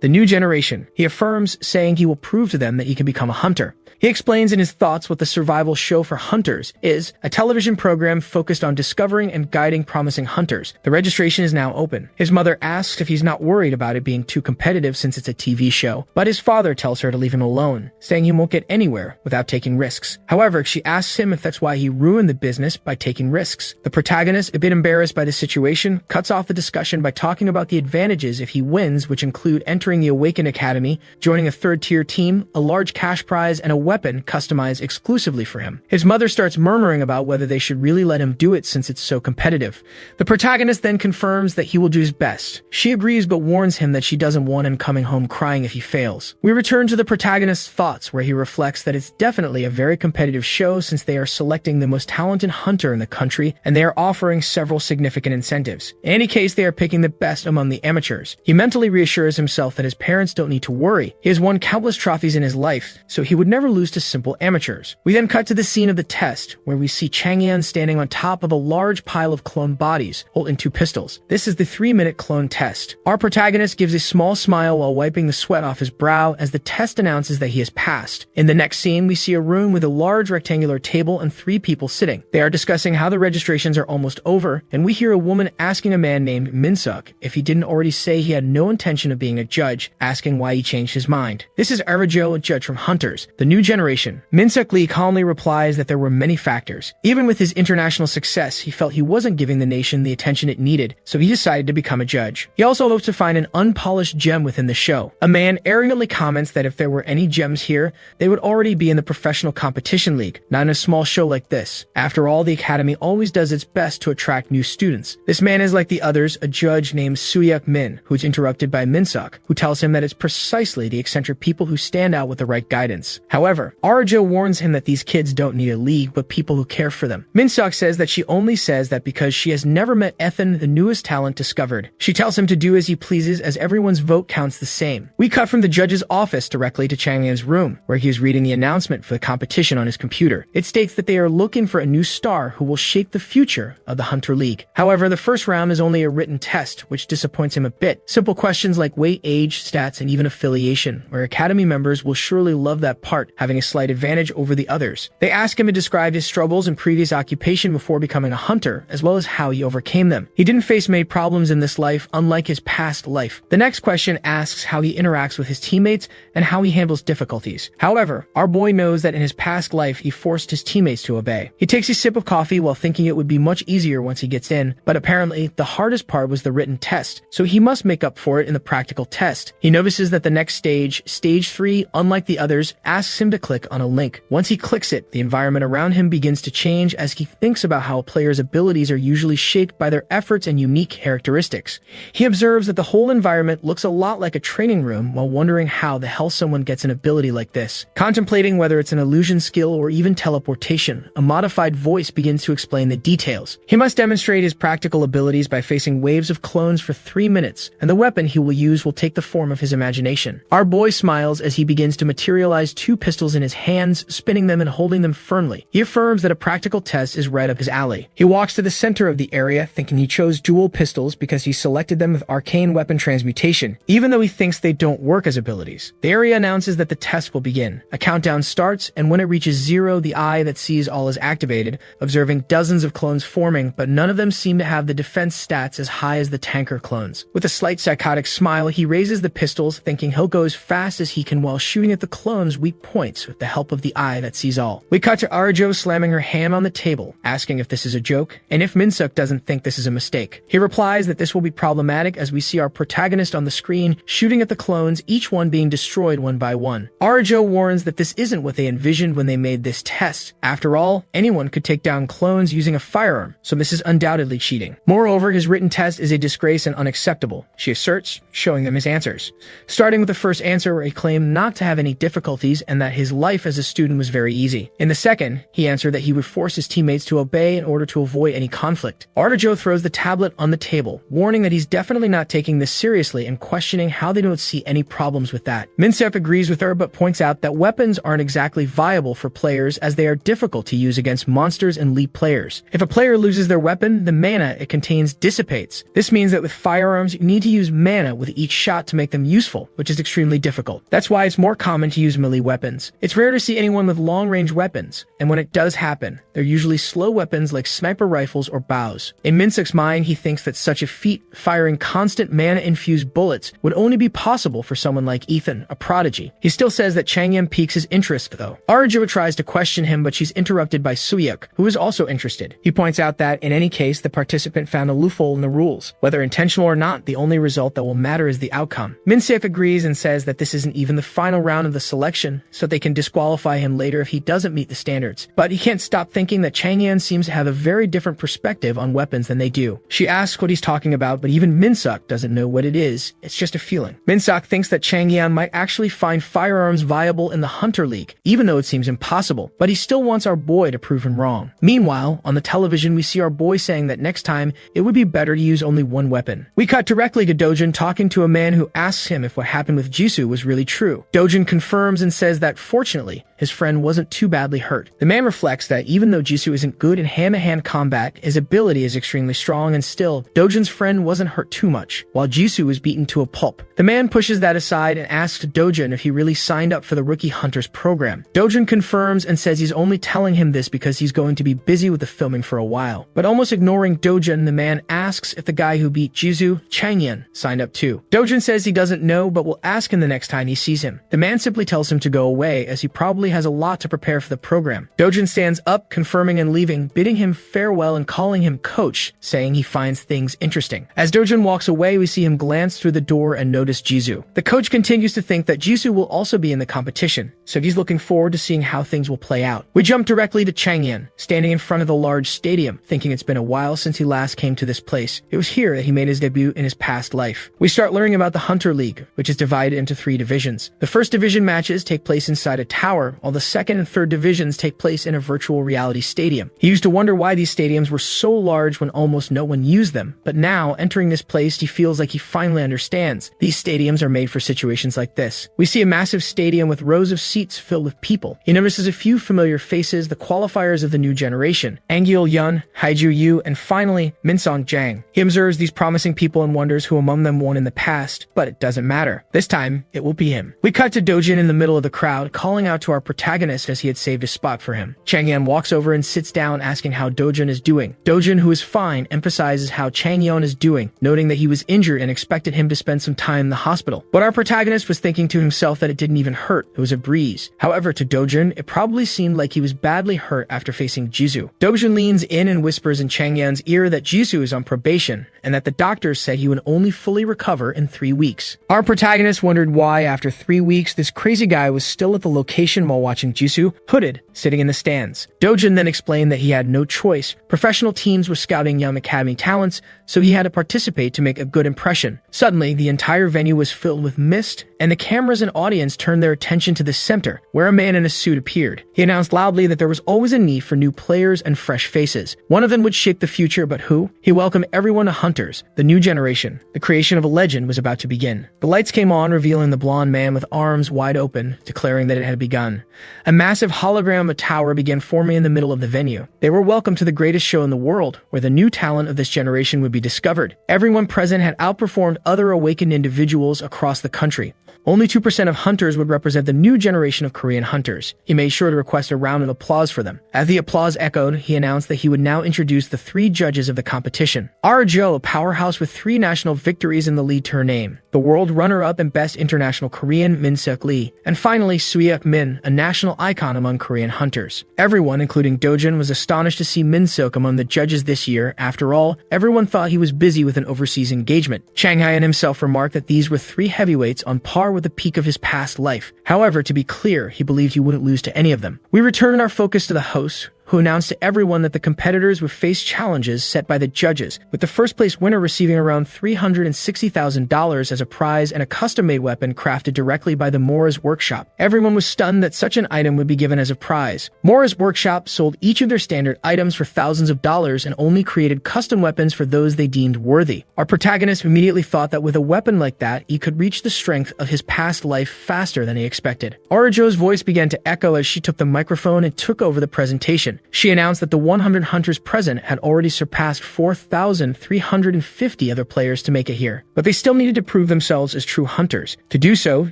the new generation. He affirms, saying he will prove to them that he can become a hunter. He explains in his thoughts what the survival show for hunters is, a television program focused on discovering and guiding promising hunters. The registration is now open. His mother asks if he's not worried about it being too competitive since it's a TV show, but his father tells her to leave him alone, saying he won't get anywhere without taking risks. However, she asks him if that's why he ruined the business by taking risks. The protagonist, a bit embarrassed by the situation, cuts off the discussion by talking about the advantages if he wins, which include entering the Awakened Academy, joining a third-tier team, a large cash prize, and a weapon customized exclusively for him. His mother starts murmuring about whether they should really let him do it since it's so competitive. The protagonist then confirms that he will do his best. She agrees but warns him that she doesn't want him coming home crying if he fails. We return to the protagonist's thoughts, where he reflects that it's definitely a very competitive show since they are selecting the most talented hunter in the country and they are offering several significant incentives. In any case, they are picking the best among the amateurs. He mentally reassures himself that his parents don't need to worry. He has won countless trophies in his life, so he would never lose to simple amateurs. We then cut to the scene of the test, where we see Changhyeon standing on top of a large pile of clone bodies, holding 2 pistols. This is the 3-minute clone test. Our protagonist gives a small smile while wiping the sweat off his brow as the test announces that he has passed. In the next scene, we see a room with a large rectangular table and 3 people sitting. They are discussing how the registrations are almost over, and we hear a woman asking a man named Minsuk if he didn't already say he had no intention of being a judge, asking why he changed his mind. This is Arajo, a judge from Hunters, the new generation. Minsuk Lee calmly replies that there were many factors. Even with his international success, he felt he wasn't giving the nation the attention it needed, so he decided to become a judge. He also hopes to find an unpolished gem within the show. A man arrogantly comments that if there were any gems here, they would already be in the professional competition league, not in a small show like this. After all, the academy always does its best to attract new students. This man is like the others, a judge named Suyuk Min, who's interrupted by Minsuk, who tells him that it's precisely the eccentric people who stand out with the right guidance. However, Arajo warns him that these kids don't need a league, but people who care for them. Minsuk says that she only says that because she has never met Ethan, the newest talent discovered. She tells him to do as he pleases, as everyone's vote counts the same. We cut from the judge's office directly to Changhyeon's room, where he is reading the announcement for the competition on his computer. It states that they are looking for a new star who will shape the future of the Hunter League. However, the first round is only a written test, which disappoints him a bit. Simple questions like like weight, age, stats, and even affiliation, where Academy members will surely love that part, having a slight advantage over the others. They ask him to describe his struggles and previous occupation before becoming a hunter, as well as how he overcame them. He didn't face many problems in this life, unlike his past life. The next question asks how he interacts with his teammates and how he handles difficulties. However, our boy knows that in his past life, he forced his teammates to obey. He takes a sip of coffee while thinking it would be much easier once he gets in, but apparently, the hardest part was the written test, so he must make up for it in the practical test. He notices that the next stage, stage 3, unlike the others, asks him to click on a link. Once he clicks it, the environment around him begins to change as he thinks about how a player's abilities are usually shaped by their efforts and unique characteristics. He observes that the whole environment looks a lot like a training room while wondering how the hell someone gets an ability like this. Contemplating whether it's an illusion skill or even teleportation, a modified voice begins to explain the details. He must demonstrate his practical abilities by facing waves of clones for 3 minutes, and the weapon he will use will take the form of his imagination. Our boy smiles as he begins to materialize 2 pistols in his hands, spinning them and holding them firmly. He affirms that a practical test is right up his alley. He walks to the center of the area, thinking he chose dual pistols because he selected them with arcane weapon transmutation, even though he thinks they don't work as abilities. The area announces that the test will begin. A countdown starts, and when it reaches 0, the eye that sees all is activated, observing dozens of clones forming, but none of them seem to have the defense stats as high as the tanker clones. With a slight psychotic smile, he raises the pistols, thinking he'll go as fast as he can while shooting at the clones' weak points with the help of the eye that sees all. We cut to Arjo slamming her hand on the table, asking if this is a joke, and if Minsuk doesn't think this is a mistake. He replies that this will be problematic as we see our protagonist on the screen shooting at the clones, each one being destroyed one by one. Arjo warns that this isn't what they envisioned when they made this test. After all, anyone could take down clones using a firearm, so this is undoubtedly cheating. Moreover, his written test is a disgrace and unacceptable, she asserts, showing them his answers. Starting with the first answer, where he claimed not to have any difficulties and that his life as a student was very easy. In the second, he answered that he would force his teammates to obey in order to avoid any conflict. Arjo throws the tablet on the table, warning that he's definitely not taking this seriously and questioning how they don't see any problems with that. Minsuk agrees with her but points out that weapons aren't exactly viable for players as they are difficult to use against monsters and elite players. If a player loses their weapon, the mana it contains dissipates. This means that with firearms, you need to use mana with each shot to make them useful, which is extremely difficult. That's why it's more common to use melee weapons. It's rare to see anyone with long-range weapons, and when it does happen, they're usually slow weapons like sniper rifles or bows. In Minsuk's mind, he thinks that such a feat, firing constant mana-infused bullets, would only be possible for someone like Ethan, a prodigy. He still says that Changhyeon piques his interest, though. Arjo tries to question him, but she's interrupted by Suyuk, who is also interested. He points out that, in any case, the participant found a loophole in the rules. Whether intentional or not, the only result that will matter is the outcome. Minsuk agrees and says that this isn't even the final round of the selection, so they can disqualify him later if he doesn't meet the standards. But he can't stop thinking that Changhyeon seems to have a very different perspective on weapons than they do. She asks what he's talking about, but even Minsuk doesn't know what it is. It's just a feeling. Minsuk thinks that Changhyeon might actually find firearms viable in the Hunter League, even though it seems impossible, but he still wants our boy to prove him wrong. Meanwhile, on the television, we see our boy saying that next time, it would be better to use only one weapon. We cut directly to Dojin talking to a man who asks him if what happened with Jisoo was really true. Dojin confirms and says that, fortunately, his friend wasn't too badly hurt. The man reflects that even though Jisoo isn't good in hand-to-hand combat, his ability is extremely strong, and still, Dojin's friend wasn't hurt too much, while Jisoo was beaten to a pulp. The man pushes that aside and asks Dojin if he really signed up for the Rookie Hunters program. Dojin confirms and says he's only telling him this because he's going to be busy with the filming for a while. But almost ignoring Dojin, the man asks if the guy who beat Jisoo, Changhyeon, signed up too. Dojin says he doesn't know, but will ask him the next time he sees him. The man simply tells him to go away, as he probably has a lot to prepare for the program. Dojin stands up, confirming and leaving, bidding him farewell and calling him coach, saying he finds things interesting. As Dojin walks away, we see him glance through the door and notice Jisoo. The coach continues to think that Jisoo will also be in the competition, so he's looking forward to seeing how things will play out. We jump directly to Changhyeon, standing in front of the large stadium, thinking it's been a while since he last came to this place. It was here that he made his debut in his past life. We start learning about the Hunter League, which is divided into 3 divisions. The first division matches take place inside a tower, year, while the second and third divisions take place in a virtual reality stadium. He used to wonder why these stadiums were so large when almost no one used them, but now, entering this place, he feels like he finally understands. These stadiums are made for situations like this. We see a massive stadium with rows of seats filled with people. He notices a few familiar faces, the qualifiers of the new generation: Angyeol Yun, Haiju Yu, and finally, Minsong Jang. He observes these promising people and wonders who among them won in the past, but it doesn't matter. This time, it will be him. We cut to Dojin in the middle of the crowd, calling out to our protagonist as he had saved a spot for him. Changhyeon walks over and sits down, asking how Dojin is doing. Dojin, who is fine, emphasizes how Changhyeon is doing, noting that he was injured and expected him to spend some time in the hospital. But our protagonist was thinking to himself that it didn't even hurt. It was a breeze. However, to Dojin, it probably seemed like he was badly hurt after facing Jisoo. Dojin leans in and whispers in Changhyeon's ear that Jisoo is on probation, and that the doctors said he would only fully recover in 3 weeks. Our protagonist wondered why, after 3 weeks, this crazy guy was still at the location while watching Jisoo, hooded, sitting in the stands. Dojin then explained that he had no choice. Professional teams were scouting young academy talents, so he had to participate to make a good impression. Suddenly, the entire venue was filled with mist, and the cameras and audience turned their attention to the center, where a man in a suit appeared. He announced loudly that there was always a need for new players and fresh faces. One of them would shape the future, but who? He welcomed everyone to Hunters, the new generation. The creation of a legend was about to begin. The lights came on, revealing the blonde man with arms wide open, declaring that it had begun. A massive hologram of a tower began forming in the middle of the venue. They were welcome to the greatest show in the world, where the new talent of this generation would be discovered. Everyone present had outperformed other awakened individuals across the country. Only 2% of hunters would represent the new generation of Korean hunters. He made sure to request a round of applause for them. As the applause echoed, he announced that he would now introduce the 3 judges of the competition. Arjo, a powerhouse with 3 national victories in the lead to her name. The world runner-up and best international Korean, Minseok Lee. And finally, Suyeok Min, a national icon among Korean hunters. Everyone, including Dojin, was astonished to see Minseok among the judges this year. After all, everyone thought he was busy with an overseas engagement. Changhyeon himself remarked that these were 3 heavyweights on par with the peak of his past life. However, to be clear, he believed he wouldn't lose to any of them. We return our focus to the host, who announced to everyone that the competitors would face challenges set by the judges, with the first place winner receiving around $360,000 as a prize and a custom-made weapon crafted directly by the Mora's workshop. Everyone was stunned that such an item would be given as a prize. Mora's workshop sold each of their standard items for thousands of dollars and only created custom weapons for those they deemed worthy. Our protagonist immediately thought that with a weapon like that, he could reach the strength of his past life faster than he expected. Arajo's voice began to echo as she took the microphone and took over the presentation. She announced that the 100 hunters present had already surpassed 4,350 other players to make it here, but they still needed to prove themselves as true hunters. To do so,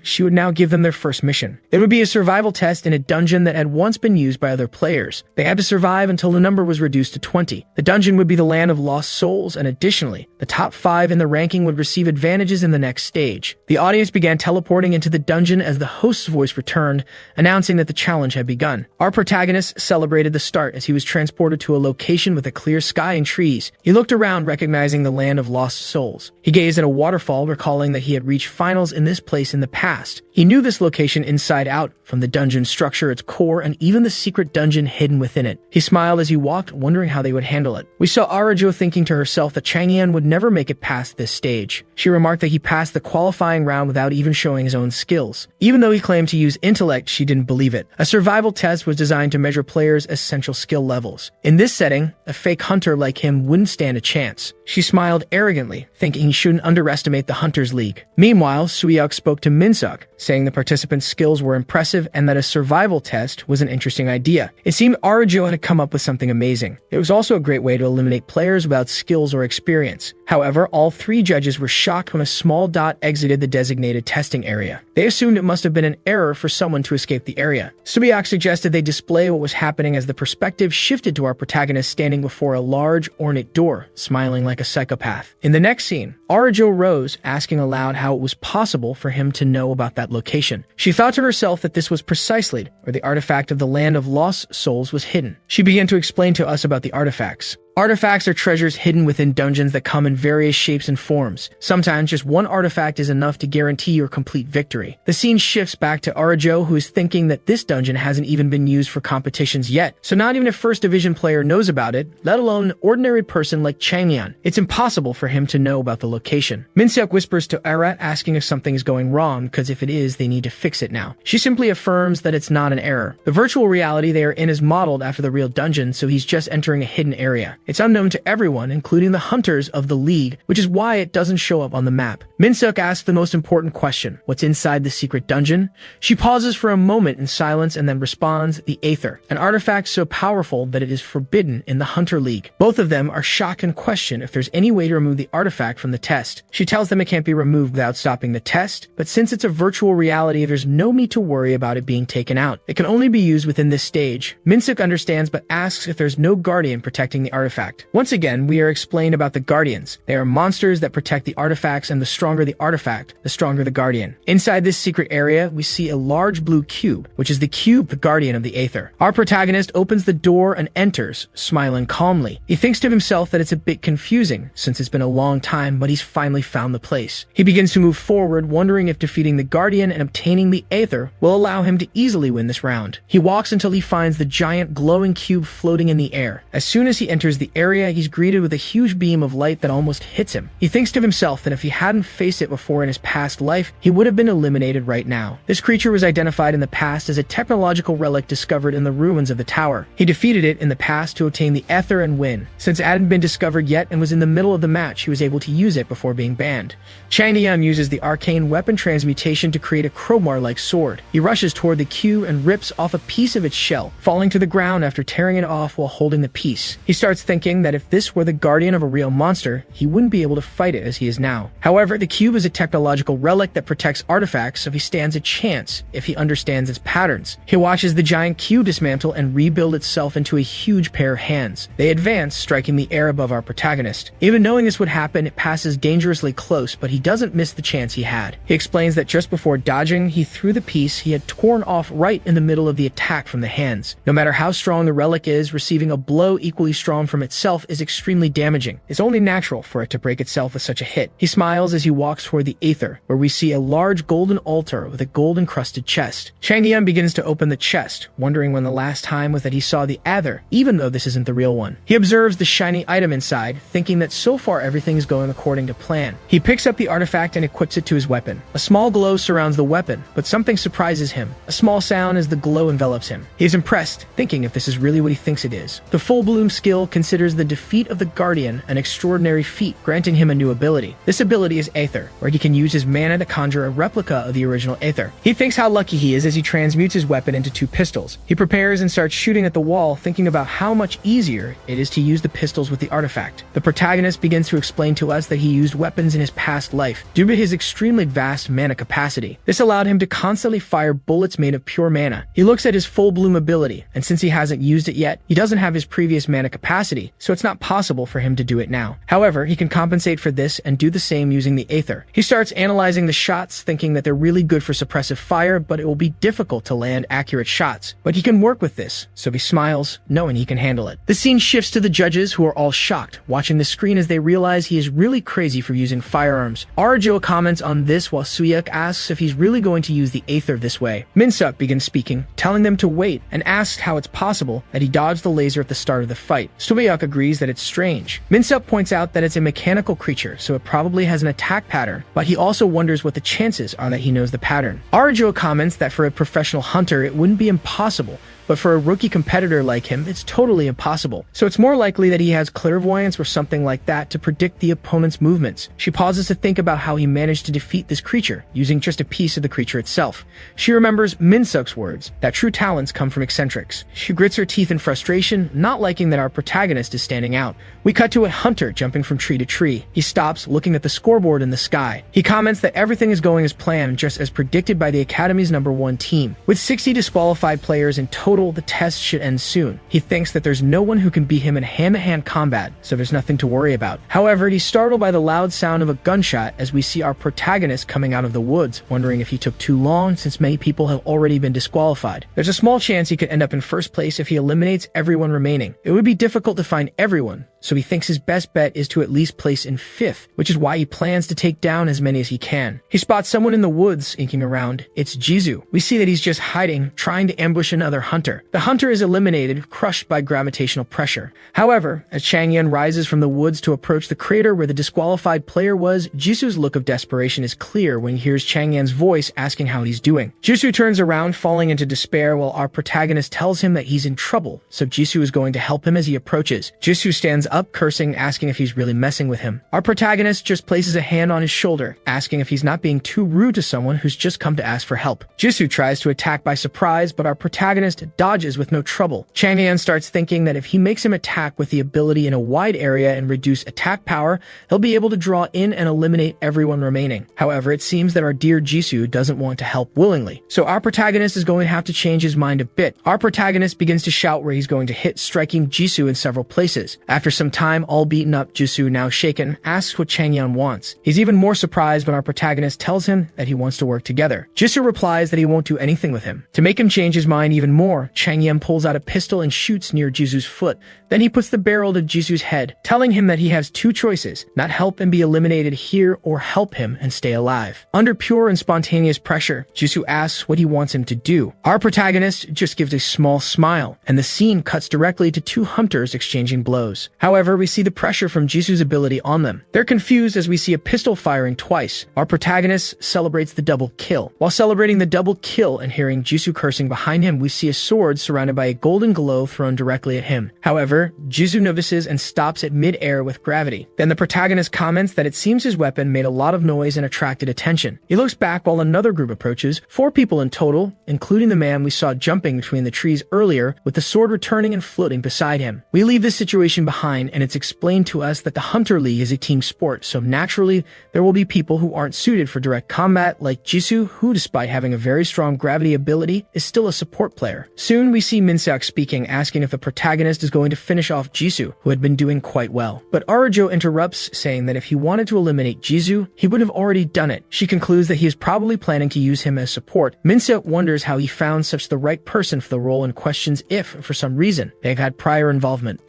she would now give them their first mission. It would be a survival test in a dungeon that had once been used by other players. They had to survive until the number was reduced to 20. The dungeon would be the land of lost souls, and additionally, the top 5 in the ranking would receive advantages in the next stage. The audience began teleporting into the dungeon as the host's voice returned, announcing that the challenge had begun. Our protagonist celebrated the start as he was transported to a location with a clear sky and trees. He looked around, recognizing the land of lost souls. He gazed at a waterfall, recalling that he had reached finals in this place in the past. He knew this location inside out, from the dungeon structure, its core, and even the secret dungeon hidden within it. He smiled as he walked, wondering how they would handle it. We saw Arajo thinking to herself that Changhyeon would never make it past this stage. She remarked that he passed the qualifying round without even showing his own skills. Even though he claimed to use intellect, she didn't believe it. A survival test was designed to measure players' essential skill levels. In this setting, a fake hunter like him wouldn't stand a chance. She smiled arrogantly, thinking he shouldn't underestimate the Hunters League. Meanwhile, Suyeok spoke to Minseok, saying the participants' skills were impressive and that a survival test was an interesting idea. It seemed Arajo had come up with something amazing. It was also a great way to eliminate players without skills or experience. However, all 3 judges were shocked when a small dot exited the designated testing area. They assumed it must have been an error for someone to escape the area. Suyeok suggested they display what was happening as the perspective shifted to our protagonist standing before a large, ornate door, smiling like a psychopath. In the next scene, Arajo rose, asking aloud how it was possible for him to know about that location. She thought to herself that this was precisely where the artifact of the land of lost souls was hidden. She began to explain to us about the artifacts. Artifacts are treasures hidden within dungeons that come in various shapes and forms. Sometimes just one artifact is enough to guarantee your complete victory. The scene shifts back to Arajo, who is thinking that this dungeon hasn't even been used for competitions yet, so not even a first division player knows about it, let alone an ordinary person like Changhyeon. It's impossible for him to know about the location. Minseok whispers to Arat, asking if something is going wrong, because if it is, they need to fix it now. She simply affirms that it's not an error. The virtual reality they are in is modeled after the real dungeon, so he's just entering a hidden area. It's unknown to everyone, including the hunters of the League, which is why it doesn't show up on the map. Minseok asks the most important question: what's inside the secret dungeon? She pauses for a moment in silence and then responds, the Aether, an artifact so powerful that it is forbidden in the Hunter League. Both of them are shocked and question if there's any way to remove the artifact from the test. She tells them it can't be removed without stopping the test, but since it's a virtual reality, there's no need to worry about it being taken out. It can only be used within this stage. Minseok understands but asks if there's no guardian protecting the artifact. Once again, we are explained about the guardians. They are monsters that protect the artifacts, and the stronger the artifact, the stronger the guardian. Inside this secret area, we see a large blue cube, which is the cube, the guardian of the Aether. Our protagonist opens the door and enters, smiling calmly. He thinks to himself that it's a bit confusing, since it's been a long time, but he's finally found the place. He begins to move forward, wondering if defeating the guardian and obtaining the Aether will allow him to easily win this round. He walks until he finds the giant glowing cube floating in the air. As soon as he enters the area, he's greeted with a huge beam of light that almost hits him. He thinks to himself that if he hadn't faced it before in his past life, he would have been eliminated right now. This creature was identified in the past as a technological relic discovered in the ruins of the tower. He defeated it in the past to obtain the Aether and win. Since it hadn't been discovered yet and was in the middle of the match, he was able to use it before being banned. Changhyeon uses the arcane weapon transmutation to create a crowbar-like sword. He rushes toward the cube and rips off a piece of its shell, falling to the ground after tearing it off while holding the piece. He starts thinking that if this were the guardian of a real monster, he wouldn't be able to fight it as he is now. However, the cube is a technological relic that protects artifacts, so he stands a chance if he understands its patterns. He watches the giant cube dismantle and rebuild itself into a huge pair of hands. They advance, striking the air above our protagonist. Even knowing this would happen, it passes dangerously close, but he doesn't miss the chance he had. He explains that just before dodging, he threw the piece he had torn off right in the middle of the attack from the hands. No matter how strong the relic is, receiving a blow equally strong from itself is extremely damaging. It's only natural for it to break itself with such a hit. He smiles as he walks toward the Aether, where we see a large golden altar with a gold-encrusted chest. Changhyeon begins to open the chest, wondering when the last time was that he saw the Aether, even though this isn't the real one. He observes the shiny item inside, thinking that so far everything is going according to plan. He picks up the artifact and equips it to his weapon. A small glow surrounds the weapon, but something surprises him. A small sound as the glow envelops him. He is impressed, thinking if this is really what he thinks it is. The full bloom skill considers the defeat of the Guardian an extraordinary feat, granting him a new ability. This ability is Aether, where he can use his mana to conjure a replica of the original Aether. He thinks how lucky he is as he transmutes his weapon into two pistols. He prepares and starts shooting at the wall, thinking about how much easier it is to use the pistols with the artifact. The protagonist begins to explain to us that he used weapons in his past life due to his extremely vast mana capacity. This allowed him to constantly fire bullets made of pure mana. He looks at his full bloom ability, and since he hasn't used it yet, he doesn't have his previous mana capacity, so it's not possible for him to do it now. However, he can compensate for this and do the same using the Aether. He starts analyzing the shots, thinking that they're really good for suppressive fire, but it will be difficult to land accurate shots. But he can work with this, so he smiles, knowing he can handle it. The scene shifts to the judges, who are all shocked, watching the screen as they realize he is really crazy for using firearms. Arjo comments on this while Suyuk asks if he's really going to use the Aether this way. Minseok begins speaking, telling them to wait, and asks how it's possible that he dodged the laser at the start of the fight. Suyuk agrees that it's strange. Minseok points out that it's a mechanical creature, so it probably has an attack pattern, but he also wonders what the chances are that he knows the pattern. Arjo comments that for a professional hunter, it wouldn't be impossible, but for a rookie competitor like him, it's totally impossible. So it's more likely that he has clairvoyance or something like that to predict the opponent's movements. She pauses to think about how he managed to defeat this creature, using just a piece of the creature itself. She remembers Minseok's words, that true talents come from eccentrics. She grits her teeth in frustration, not liking that our protagonist is standing out. We cut to a hunter jumping from tree to tree. He stops, looking at the scoreboard in the sky. He comments that everything is going as planned, just as predicted by the Academy's #1 team. With 60 disqualified players in total, the test should end soon. He thinks that there's no one who can beat him in hand-to-hand combat, so there's nothing to worry about. However, he's startled by the loud sound of a gunshot as we see our protagonist coming out of the woods, wondering if he took too long since many people have already been disqualified. There's a small chance he could end up in first place if he eliminates everyone remaining. It would be difficult to find everyone, so he thinks his best bet is to at least place in 5th, which is why he plans to take down as many as he can. He spots someone in the woods inking around. It's Jisoo. We see that he's just hiding, trying to ambush another hunter. The hunter is eliminated, crushed by gravitational pressure. However, as Changhyeon rises from the woods to approach the crater where the disqualified player was, Jisoo's look of desperation is clear when he hears Changhyeon's voice asking how he's doing. Jisoo turns around, falling into despair, while our protagonist tells him that he's in trouble, so Jisoo is going to help him as he approaches. Jisoo stands up, cursing, asking if he's really messing with him. Our protagonist just places a hand on his shoulder, asking if he's not being too rude to someone who's just come to ask for help. Jisoo tries to attack by surprise, but our protagonist dodges with no trouble. Changhyeon starts thinking that if he makes him attack with the ability in a wide area and reduce attack power, he'll be able to draw in and eliminate everyone remaining. However, it seems that our dear Jisoo doesn't want to help willingly, so our protagonist is going to have to change his mind a bit. Our protagonist begins to shout where he's going to hit, striking Jisoo in several places. After some time, all beaten up, Jisoo, now shaken, asks what Changhyeon wants. He's even more surprised when our protagonist tells him that he wants to work together. Jisoo replies that he won't do anything with him. To make him change his mind even more, Changhyeon pulls out a pistol and shoots near Jisoo's foot. Then he puts the barrel to Jisoo's head, telling him that he has two choices: not help and be eliminated here, or help him and stay alive. Under pure and spontaneous pressure, Jisoo asks what he wants him to do. Our protagonist just gives a small smile, and the scene cuts directly to two hunters exchanging blows. However, we see the pressure from Jisoo's ability on them. They're confused as we see a pistol firing twice. Our protagonist celebrates the double kill. While celebrating the double kill and hearing Jisoo cursing behind him, we see a sword surrounded by a golden glow thrown directly at him. However, Jisoo notices and stops at mid-air with gravity. Then the protagonist comments that it seems his weapon made a lot of noise and attracted attention. He looks back while another group approaches, 4 people in total, including the man we saw jumping between the trees earlier, with the sword returning and floating beside him. We leave this situation behind, and it's explained to us that the Hunter League is a team sport, so naturally, there will be people who aren't suited for direct combat, like Jisoo, who, despite having a very strong gravity ability, is still a support player. Soon, we see Minseok speaking, asking if the protagonist is going to finish off Jisoo, who had been doing quite well. But Arajo interrupts, saying that if he wanted to eliminate Jisoo, he would have already done it. She concludes that he is probably planning to use him as support. Minseok wonders how he found such the right person for the role and questions if, for some reason, they've had prior involvement.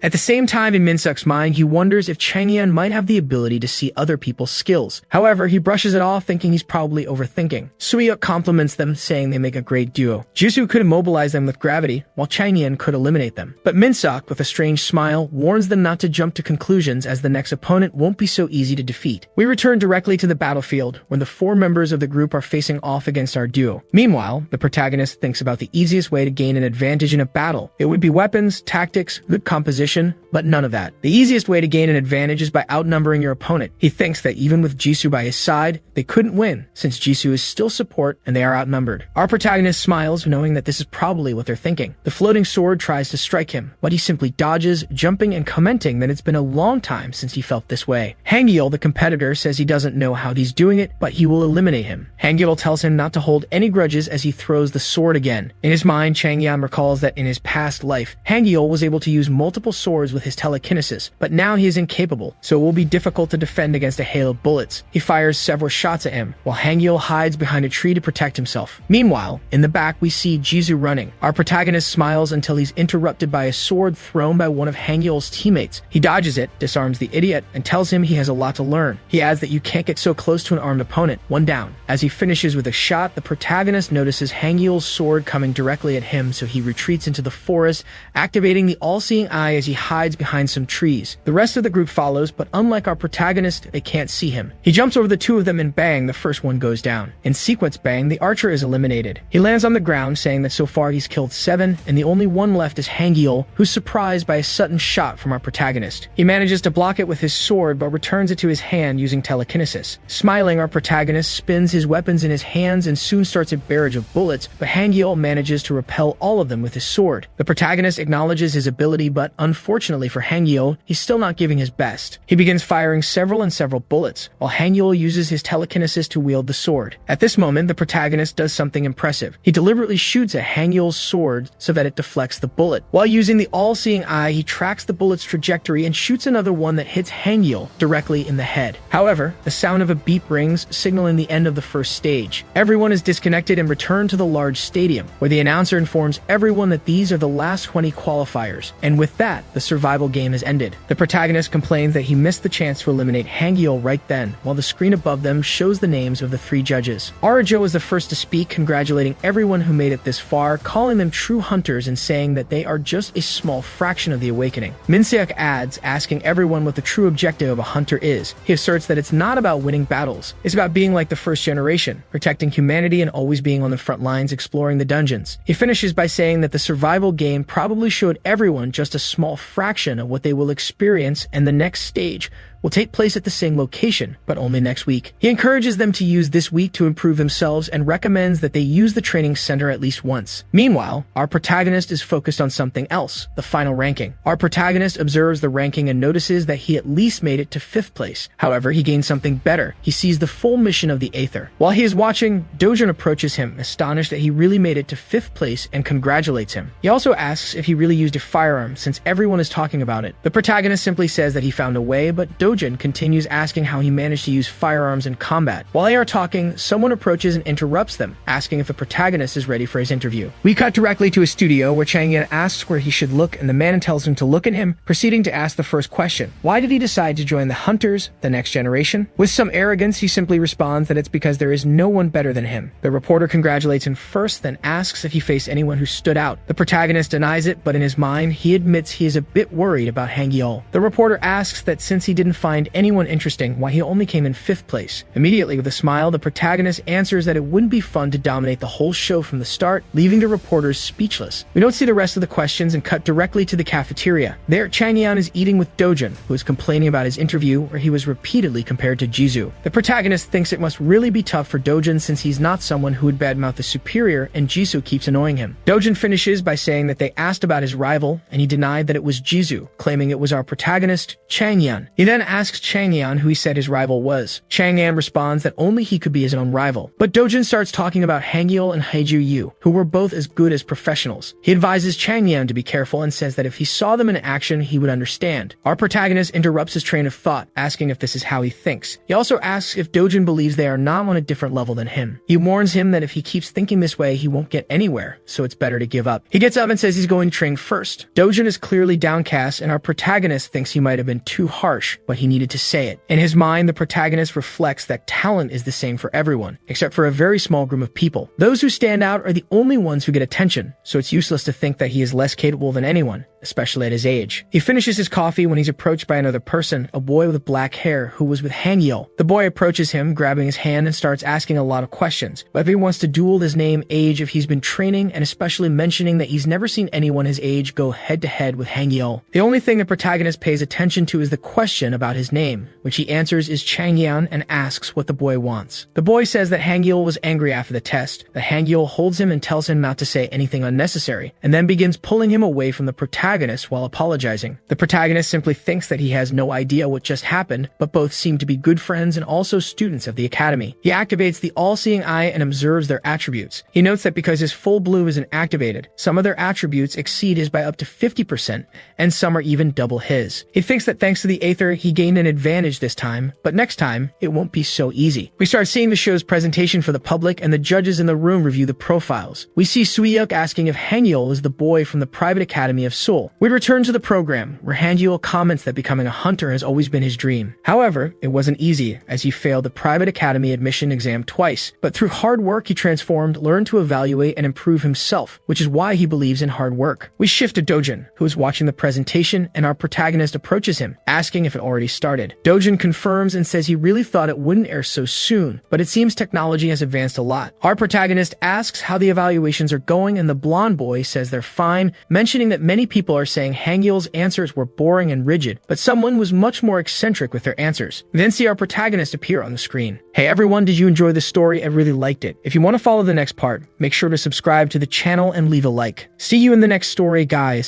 At the same time, in Minseok's mind, he wonders if Changhyeon might have the ability to see other people's skills. However, he brushes it off, thinking he's probably overthinking. Suyeok compliments them, saying they make a great duo. Jisoo could immobilize them with gravity, while Changhyeon could eliminate them. But Minseok, with a strange smile, warns them not to jump to conclusions, as the next opponent won't be so easy to defeat. We return directly to the battlefield, where the 4 members of the group are facing off against our duo. Meanwhile, the protagonist thinks about the easiest way to gain an advantage in a battle. It would be weapons, tactics, good composition, but none of that. The easiest way to gain an advantage is by outnumbering your opponent. He thinks that even with Jisoo by his side, they couldn't win, since Jisoo is still support and they are outnumbered. Our protagonist smiles, knowing that this is probably what they're thinking. The floating sword tries to strike him, but he simply dodges, jumping and commenting that it's been a long time since he felt this way. Hangyeol, the competitor, says he doesn't know how he's doing it, but he will eliminate him. Hangyeol tells him not to hold any grudges as he throws the sword again. In his mind, Changhyeon recalls that in his past life, Hangyeol was able to use multiple swords with his telekinesis, but now he is incapable, so it will be difficult to defend against a hail of bullets. He fires several shots at him, while Hangyeol hides behind a tree to protect himself. Meanwhile, in the back we see Jisoo running. Our protagonist smiles until he's interrupted by a sword thrown by one of Hangyeol's teammates. He dodges it, disarms the idiot, and tells him he has a lot to learn. He adds that you can't get so close to an armed opponent. 1 down. As he finishes with a shot, the protagonist notices Hangyeol's sword coming directly at him, so he retreats into the forest, activating the all-seeing eye as he hides behind some trees. The rest of the group follows, but unlike our protagonist, they can't see him. He jumps over the 2 of them and bang, the first one goes down. In sequence bang, the archer is eliminated. He lands on the ground, saying that so far he's killed 7, and the only one left is Hangyeol, who's surprised by a sudden shot from our protagonist. He manages to block it with his sword, but returns it to his hand using telekinesis. Smiling, our protagonist spins his weapons in his hands and soon starts a barrage of bullets, but Hangyeol manages to repel all of them with his sword. The protagonist acknowledges his ability, but unfortunately for Hangyeol, he's still not giving his best. He begins firing several bullets, while Hangyeol uses his telekinesis to wield the sword. At this moment, the protagonist does something impressive. He deliberately shoots at Hangyeol's sword so that it deflects the bullet. While using the all-seeing eye, he tracks the bullet's trajectory and shoots another one that hits Hangyeol directly in the head. However, the sound of a beep rings, signaling the end of the first stage. Everyone is disconnected and returned to the large stadium, where the announcer informs everyone that these are the last 20 qualifiers. And with that, that, the survival game has ended. The protagonist complains that he missed the chance to eliminate Changhyeon right then, while the screen above them shows the names of the 3 judges. Arajo was the first to speak, congratulating everyone who made it this far, calling them true hunters and saying that they are just a small fraction of the awakening. Minseok adds, asking everyone what the true objective of a hunter is. He asserts that it's not about winning battles. It's about being like the first generation, protecting humanity and always being on the front lines exploring the dungeons. He finishes by saying that the survival game probably showed everyone just a small fraction of what they will experience, and the next stage will take place at the same location, but only next week. He encourages them to use this week to improve themselves and recommends that they use the training center at least once. Meanwhile, our protagonist is focused on something else, the final ranking. Our protagonist observes the ranking and notices that he at least made it to 5th place. However, he gains something better. He sees the full mission of the Aether. While he is watching, Dronzer approaches him, astonished that he really made it to 5th place, and congratulates him. He also asks if he really used a firearm, since everyone is talking about it. The protagonist simply says that he found a way, but Dronzer continues asking how he managed to use firearms in combat. While they are talking, someone approaches and interrupts them, asking if the protagonist is ready for his interview. We cut directly to a studio where Changhyeon asks where he should look, and the man tells him to look at him, proceeding to ask the first question. Why did he decide to join the Hunters, the next generation? With some arrogance, he simply responds that it's because there is no one better than him. The reporter congratulates him first, then asks if he faced anyone who stood out. The protagonist denies it, but in his mind, he admits he is a bit worried about Changhyeon. The reporter asks that since he didn't find anyone interesting, why he only came in 5th place. Immediately, with a smile, the protagonist answers that it wouldn't be fun to dominate the whole show from the start, leaving the reporters speechless. We don't see the rest of the questions and cut directly to the cafeteria. There, Changhyeon is eating with Dronzer, who is complaining about his interview where he was repeatedly compared to Jisoo. The protagonist thinks it must really be tough for Dronzer since he's not someone who would badmouth the superior, and Jisoo keeps annoying him. Dronzer finishes by saying that they asked about his rival, and he denied that it was Jisoo, claiming it was our protagonist, Changhyeon. He then asks Changhyeon who he said his rival was. Changhyeon responds that only he could be his own rival. But Dronzer starts talking about Hangyeol and Haeju Yu, who were both as good as professionals. He advises Changhyeon to be careful and says that if he saw them in action, he would understand. Our protagonist interrupts his train of thought, asking if this is how he thinks. He also asks if Dronzer believes they are not on a different level than him. He warns him that if he keeps thinking this way, he won't get anywhere, so it's better to give up. He gets up and says he's going to train first. Dronzer is clearly downcast, and our protagonist thinks he might have been too harsh, but he needed to say it. In his mind, the protagonist reflects that talent is the same for everyone, except for a very small group of people. Those who stand out are the only ones who get attention, so it's useless to think that he is less capable than anyone, especially at his age. He finishes his coffee when he's approached by another person, a boy with black hair who was with Hangyeol. The boy approaches him, grabbing his hand and starts asking a lot of questions, whether he wants to duel his name, age, if he's been training, and especially mentioning that he's never seen anyone his age go head-to-head with Hangyeol. The only thing the protagonist pays attention to is the question about his name, which he answers is Changhyeon, and asks what the boy wants. The boy says that Hangyeol was angry after the test, that Hangyeol holds him and tells him not to say anything unnecessary, and then begins pulling him away from the protagonist while apologizing. The protagonist simply thinks that he has no idea what just happened, but both seem to be good friends and also students of the academy. He activates the all-seeing eye and observes their attributes. He notes that because his full blue isn't activated, some of their attributes exceed his by up to 50%, and some are even double his. He thinks that thanks to the Aether, he gained an advantage this time, but next time, it won't be so easy. We start seeing the show's presentation for the public, and the judges in the room review the profiles. We see Suyuk asking if Hangyeol is the boy from the private academy of Seoul. We return to the program, where Hangyeol comments that becoming a hunter has always been his dream. However, it wasn't easy, as he failed the private academy admission exam twice, but through hard work he transformed, learned to evaluate and improve himself, which is why he believes in hard work. We shift to Dojin, who is watching the presentation, and our protagonist approaches him, asking if it already started. Dojin confirms and says he really thought it wouldn't air so soon, but it seems technology has advanced a lot. Our protagonist asks how the evaluations are going, and the blonde boy says they're fine, mentioning that many people are saying Hangyeol's answers were boring and rigid, but someone was much more eccentric with their answers. We then see our protagonist appear on the screen. Hey everyone, did you enjoy this story? I really liked it. If you want to follow the next part, make sure to subscribe to the channel and leave a like. See you in the next story, guys.